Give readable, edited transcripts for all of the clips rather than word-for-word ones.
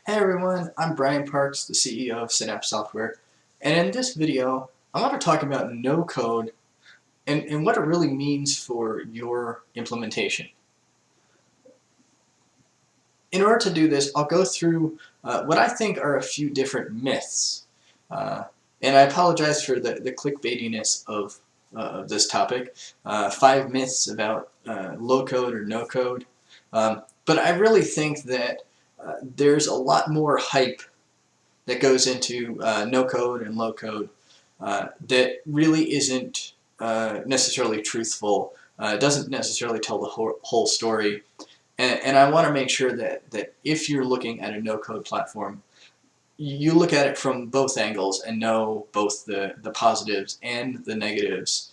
Hey everyone, I'm Brian Parks, the CEO of Synapse Software, and in this video I want to talk about no code and what it really means for your implementation. In order to do this, I'll go through what I think are a few different myths, and I apologize for the clickbaitiness of this topic. 5 myths about low code or no code, but I really think that there's a lot more hype that goes into no code and low code that really isn't necessarily truthful. It doesn't necessarily tell the whole story. And I want to make sure that if you're looking at a no code platform, you look at it from both angles and know both the positives and the negatives,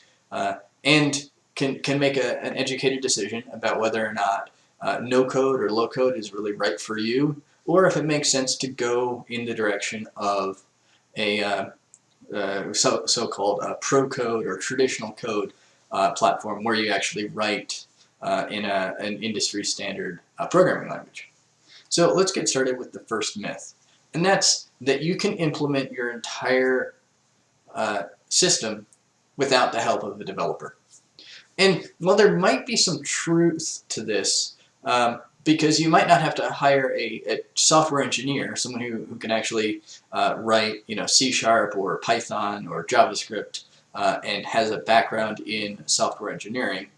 and can make an educated decision about whether or not no code or low code is really right for you, or if it makes sense to go in the direction of a so-called pro code or traditional code platform where you actually write in an industry standard programming language. So let's get started with the first myth, and that's that you can implement your entire system without the help of a developer. And while there might be some truth to this, because you might not have to hire a software engineer, someone who can actually write C# or Python or JavaScript and has a background in software engineering,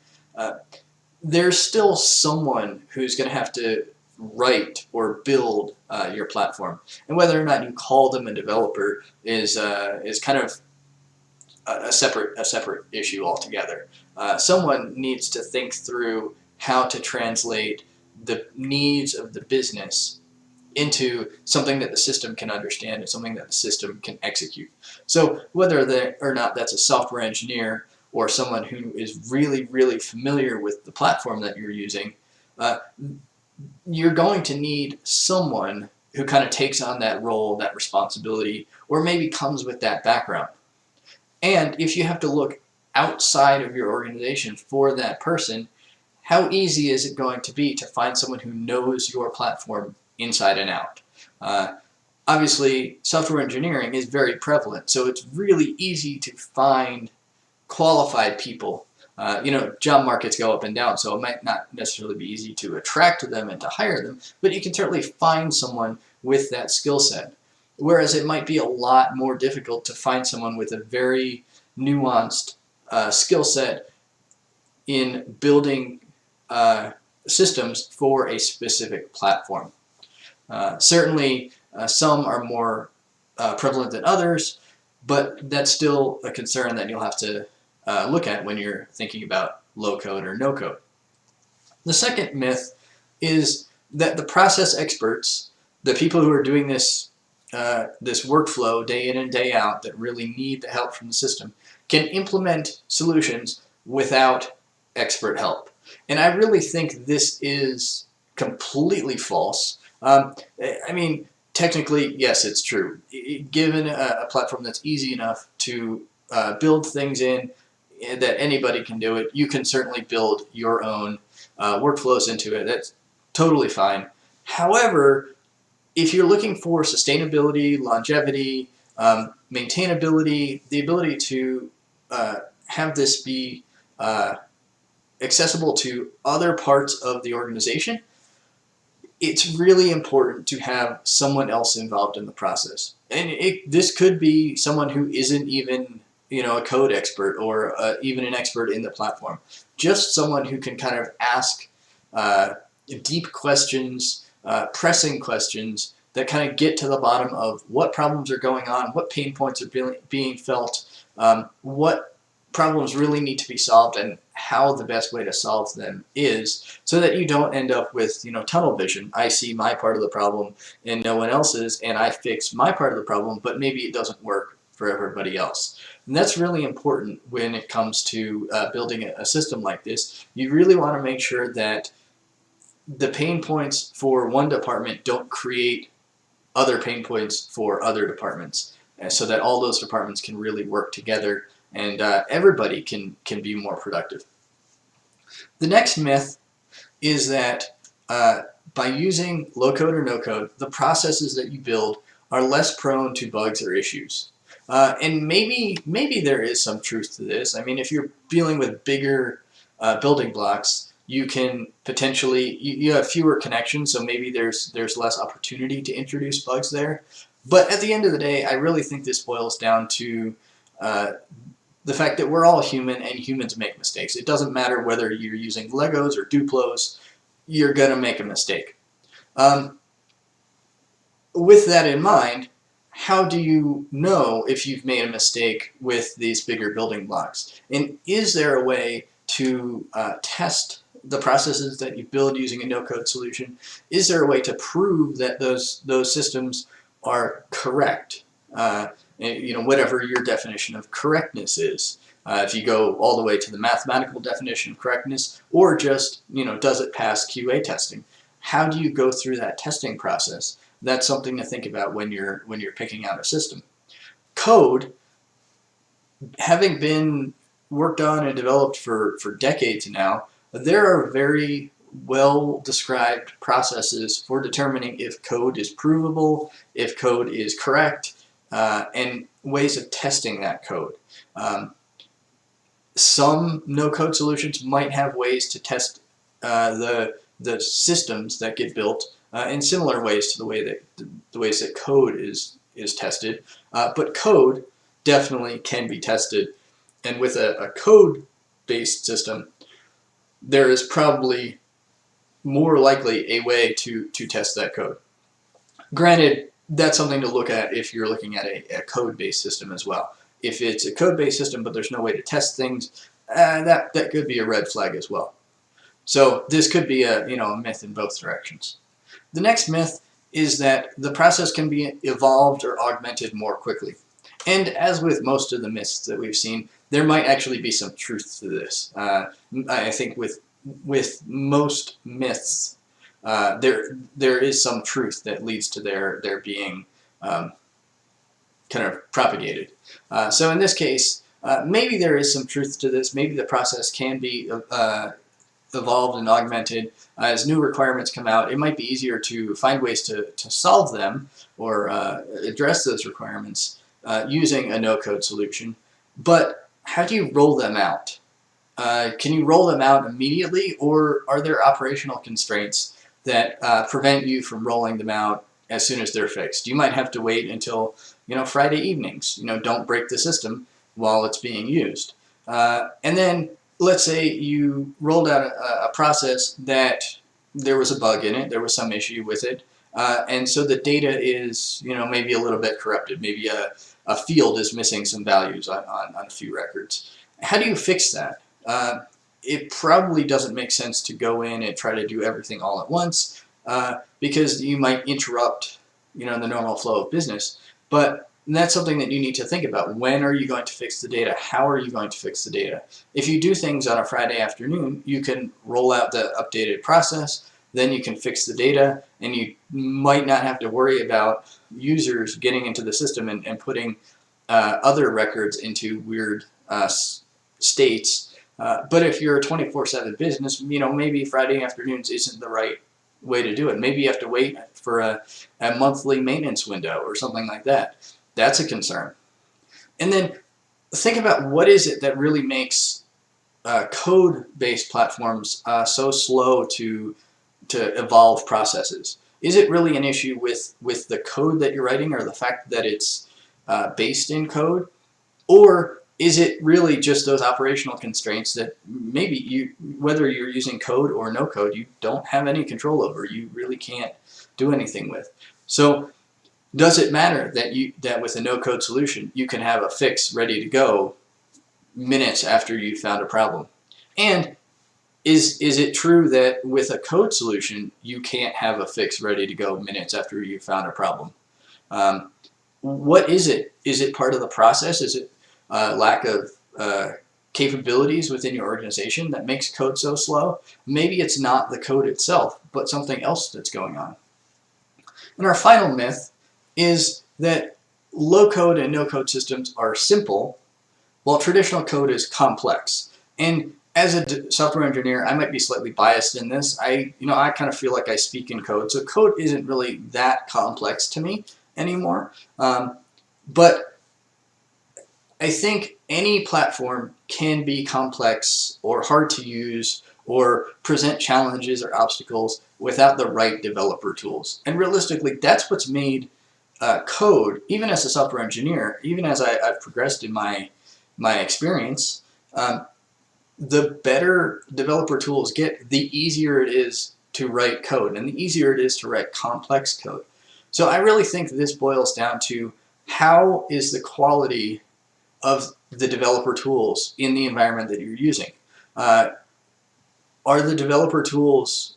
there's still someone who's going to have to write or build your platform. And whether or not you call them a developer is kind of a separate issue altogether. Someone needs to think through how to translate the needs of the business into something that the system can understand and something that the system can execute. So whether or not that's a software engineer or someone who is really familiar with the platform that you're using, you're going to need someone who kind of takes on that role, that responsibility, or maybe comes with that background. And if you have to look outside of your organization for that person, how easy is it going to be to find someone who knows your platform inside and out? Obviously, software engineering is very prevalent, so it's really easy to find qualified people. Job markets go up and down, so it might not necessarily be easy to attract them and to hire them, but you can certainly find someone with that skill set. Whereas it might be a lot more difficult to find someone with a very nuanced skill set in building systems for a specific platform. Certainly, some are more prevalent than others, but that's still a concern that you'll have to look at when you're thinking about low code or no code. The second myth is that the process experts, the people who are doing this workflow day in and day out that really need the help from the system, can implement solutions without expert help. And I really think this is completely false. I mean, technically, yes, it's true. Given a platform that's easy enough to build things in, that anybody can do it, you can certainly build your own workflows into it. That's totally fine. However, if you're looking for sustainability, longevity, maintainability, the ability to have this be accessible to other parts of the organization, it's really important to have someone else involved in the process. And this could be someone who isn't even a code expert or even an expert in the platform. Just someone who can kind of ask deep questions, pressing questions that kind of get to the bottom of what problems are going on, what pain points are being felt, what problems really need to be solved, and how the best way to solve them is, so that you don't end up with tunnel vision. I see my part of the problem and no one else's, and I fix my part of the problem, but maybe it doesn't work for everybody else. And that's really important when it comes to building a system like this. You really want to make sure that the pain points for one department don't create other pain points for other departments, so that all those departments can really work together and everybody can be more productive. The next myth is that by using low-code or no-code, the processes that you build are less prone to bugs or issues. And maybe there is some truth to this. I mean, if you're dealing with bigger building blocks, you can potentially you have fewer connections, so maybe there's less opportunity to introduce bugs there. But at the end of the day, I really think this boils down to the fact that we're all human and humans make mistakes. It doesn't matter whether you're using Legos or Duplos, you're gonna make a mistake. Um, with that in mind, how do you know if you've made a mistake with these bigger building blocks? And is there a way to test the processes that you build using a no-code solution? Is there a way to prove that those systems are correct? Whatever your definition of correctness is. If you go all the way to the mathematical definition of correctness, or just, does it pass QA testing? How do you go through that testing process? That's something to think about when you're picking out a system. Code, having been worked on and developed for decades now, there are very well described processes for determining if code is provable, if code is correct, and ways of testing that code. Some no-code solutions might have ways to test the systems that get built in similar ways to the ways that code is tested, but code definitely can be tested, and with a code-based system, there is probably more likely a way to test that code. Granted, that's something to look at if you're looking at a code-based system as well. If it's a code-based system but there's no way to test things, that could be a red flag as well. So this could be a myth in both directions. The next myth is that the process can be evolved or augmented more quickly. And as with most of the myths that we've seen, there might actually be some truth to this. I think with most myths, there is some truth that leads to their being kind of propagated. So in this case, maybe there is some truth to this. Maybe the process can be evolved and augmented as new requirements come out. It might be easier to find ways to solve them or address those requirements using a no-code solution. But how do you roll them out? Can you roll them out immediately, or are there operational constraints that prevent you from rolling them out as soon as they're fixed? You might have to wait until Friday evenings. Don't break the system while it's being used. And then let's say you rolled out a process that there was a bug in it, there was some issue with it, and so the data is maybe a little bit corrupted. Maybe a field is missing some values on a few records. How do you fix that? It probably doesn't make sense to go in and try to do everything all at once because you might interrupt the normal flow of business. But that's something that you need to think about. When are you going to fix the data? How are you going to fix the data? If you do things on a Friday afternoon, you can roll out the updated process, then you can fix the data, and you might not have to worry about users getting into the system and putting other records into weird states. But if you're a 24/7 business, maybe Friday afternoons isn't the right way to do it. Maybe you have to wait for a monthly maintenance window or something like that. That's a concern. And then think about what is it that really makes code-based platforms so slow to evolve processes. Is it really an issue with the code that you're writing, or the fact that it's based in code? Or is it really just those operational constraints that maybe whether you're using code or no code, you don't have any control over, you really can't do anything with? So does it matter that with a no-code solution, you can have a fix ready to go minutes after you found a problem? And is it true that with a code solution, you can't have a fix ready to go minutes after you found a problem? What is it? Is it part of the process? Is it lack of capabilities within your organization that makes code so slow? Maybe it's not the code itself, but something else that's going on. And our final myth is that low-code and no-code systems are simple, while traditional code is complex. And as a software engineer, I might be slightly biased in this. I kind of feel like I speak in code, so code isn't really that complex to me anymore. But I think any platform can be complex or hard to use or present challenges or obstacles without the right developer tools. And realistically, that's what's made code, even as a software engineer, even as I've progressed in my experience, the better developer tools get, the easier it is to write code, and the easier it is to write complex code. So I really think this boils down to how is the quality of the developer tools in the environment that you're using. Are the developer tools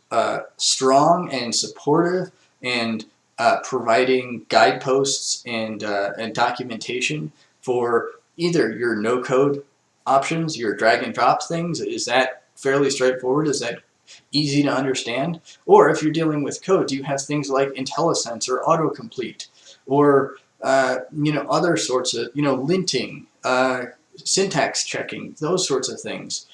strong and supportive and providing guideposts and documentation for either your no-code options, your drag and drop things? Is that fairly straightforward? Is that easy to understand? Or if you're dealing with code, do you have things like IntelliSense or autocomplete, or other sorts of linting, syntax checking, those sorts of things?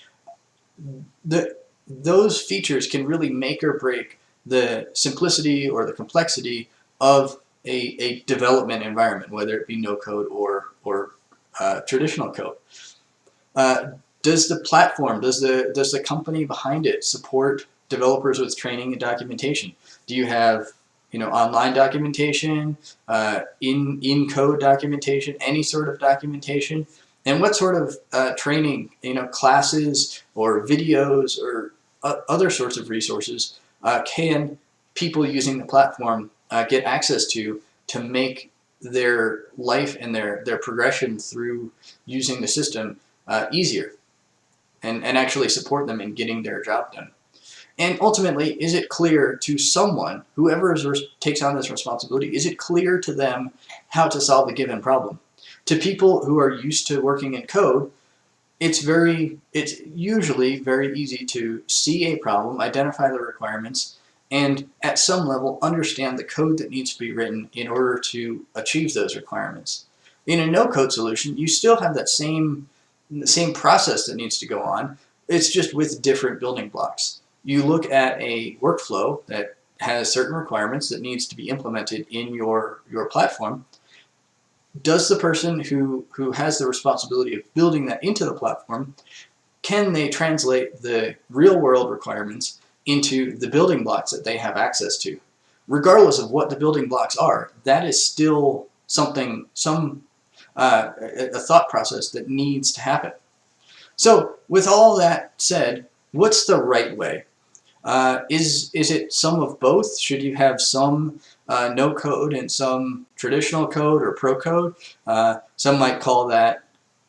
Those features can really make or break the simplicity or the complexity of a development environment, whether it be no code or traditional code. Does the platform, does the company behind it support developers with training and documentation? Do you have online documentation, in code documentation, any sort of documentation? And what sort of training, classes or videos or other sorts of resources can people using the platform get access to make their life and their progression through using the system easier, and actually support them in getting their job done? And ultimately, is it clear to someone, whoever takes on this responsibility, is it clear to them how to solve a given problem? To people who are used to working in code, it's usually very easy to see a problem, identify the requirements, and at some level understand the code that needs to be written in order to achieve those requirements. In a no-code solution, you still have that same process that needs to go on. It's just with different building blocks. You look at a workflow that has certain requirements that needs to be implemented in your platform. Does the person who has the responsibility of building that into the platform, can they translate the real world requirements into the building blocks that they have access to? Regardless of what the building blocks are, that is still something, a thought process that needs to happen. So with all that said, what's the right way? Is it some of both? Should you have some no code and some traditional code or pro code? Some might call that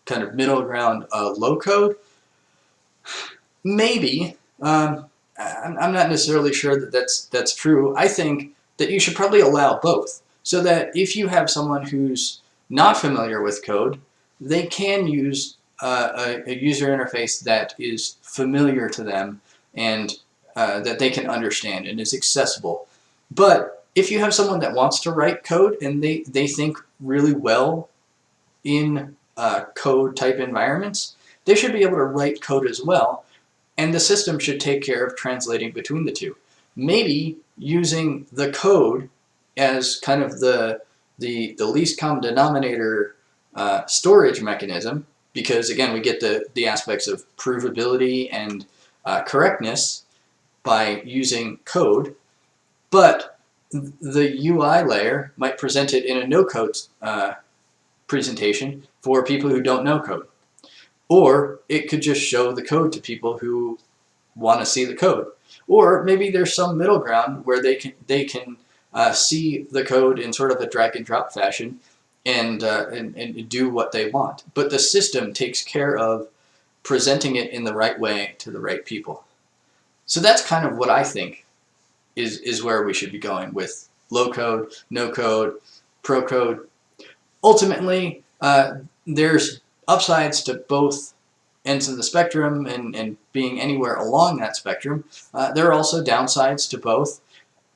kind of middle ground low code. Maybe. I'm not necessarily sure that that's true. I think that you should probably allow both, so that if you have someone who's not familiar with code, they can use a user interface that is familiar to them and that they can understand and is accessible. But if you have someone that wants to write code and they think really well in code type environments, they should be able to write code as well, and the system should take care of translating between the two. Maybe using the code as kind of the least common denominator storage mechanism, because again we get the aspects of provability and correctness by using code, but the UI layer might present it in a no-code presentation for people who don't know code. Or it could just show the code to people who want to see the code. Or maybe there's some middle ground where they can see the code in sort of a drag and drop fashion and do what they want. But the system takes care of presenting it in the right way to the right people. So that's kind of what I think is where we should be going with low code, no code, pro code. Ultimately, there's upsides to both ends of the spectrum and being anywhere along that spectrum. There are also downsides to both,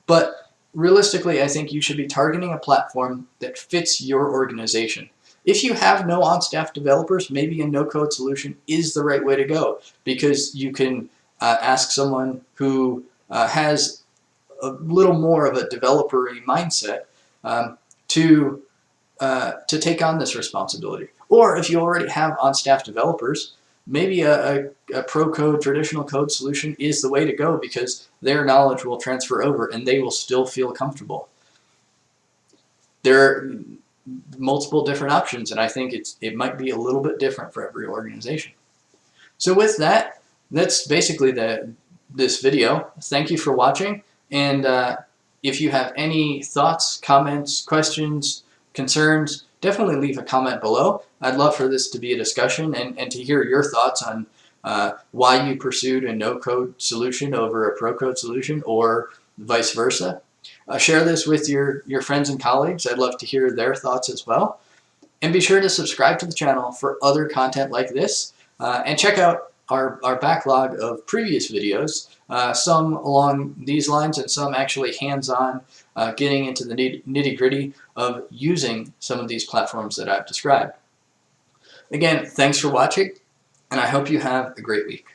but realistically, I think you should be targeting a platform that fits your organization. If you have no on-staff developers, maybe a no-code solution is the right way to go, because you can ask someone who has a little more of a developer-y mindset to take on this responsibility. Or if you already have on-staff developers, maybe a pro code, traditional code solution is the way to go, because their knowledge will transfer over and they will still feel comfortable. There are multiple different options, and I think it might be a little bit different for every organization. So with that, that's basically this video. Thank you for watching, and if you have any thoughts, comments, questions, concerns, definitely leave a comment below. I'd love for this to be a discussion and to hear your thoughts on why you pursued a no-code solution over a pro-code solution, or vice versa. Share this with your friends and colleagues. I'd love to hear their thoughts as well. And be sure to subscribe to the channel for other content like this, and check out our backlog of previous videos, some along these lines and some actually hands-on, getting into the nitty-gritty of using some of these platforms that I've described. Again, thanks for watching, and I hope you have a great week.